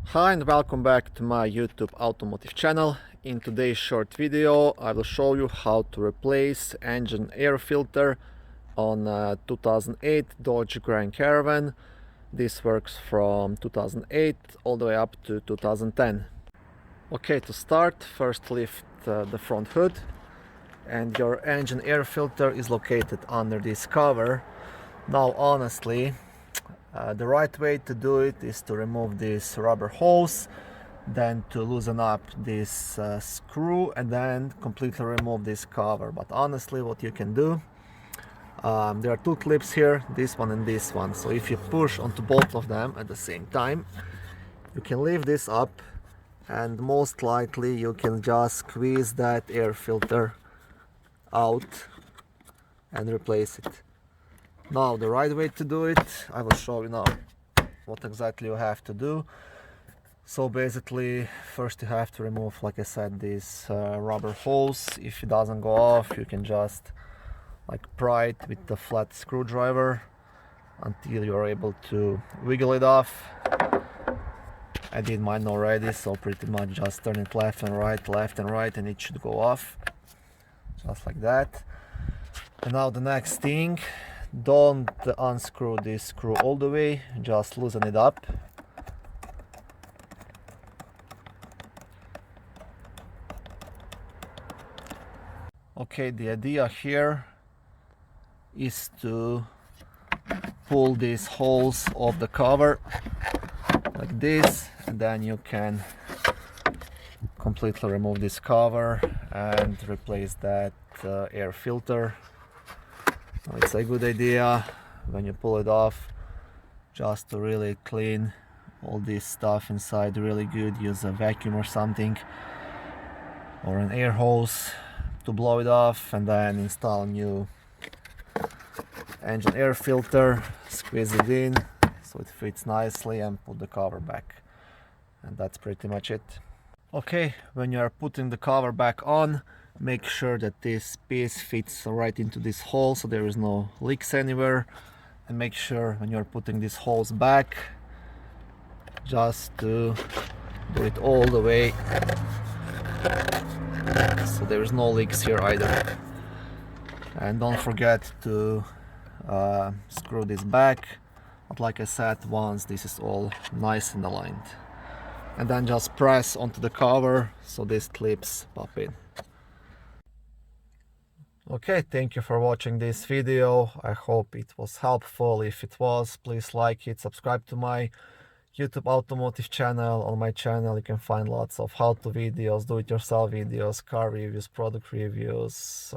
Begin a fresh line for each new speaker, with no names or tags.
Hi and welcome back to my YouTube automotive channel. In today's short video I will show you how to replace engine air filter on a 2008 Dodge Grand Caravan. This works from 2008 all the way up to 2010. Okay, to start, first lift the front hood, and your engine air filter is located under this cover. Now honestly, the right way to do it is to remove this rubber hose, then to loosen up this screw, and then completely remove this cover. But honestly, what you can do, there are two clips here, this one and this one. So if you push onto both of them at the same time, you can lift this up, and most likely you can just squeeze that air filter out and replace it. Now the right way to do it, I will show you now what exactly you have to do. So basically, first you have to remove, like I said, this rubber hose. If it doesn't go off, you can just pry it with the flat screwdriver until you're able to wiggle it off. I did mine already, so pretty much just turn it left and right, and it should go off just like that. And now the next thing, don't unscrew this screw all the way, just loosen it up. Okay, the idea here is to pull these holes off the cover like this, and then you can completely remove this cover and replace that air filter. Now, it's a good idea when you pull it off just to really clean all this stuff inside really good. Use a vacuum or something, or an air hose to blow it off, and then install new engine air filter, squeeze it in so it fits nicely, and put the cover back. And that's pretty much it. Okay, when you are putting the cover back on, make sure that this piece fits right into this hole so there is no leaks anywhere, and make sure when you're putting these holes back just to do it all the way so there is no leaks here either. And don't forget to screw this back, but like I said, once this is all nice and aligned, and then just press onto the cover so these clips pop in. Okay, thank you for watching this video. I hope it was helpful. If it was, please like it, subscribe to my YouTube automotive channel. On my channel you can find lots of how-to videos, do-it-yourself videos, car reviews, product reviews.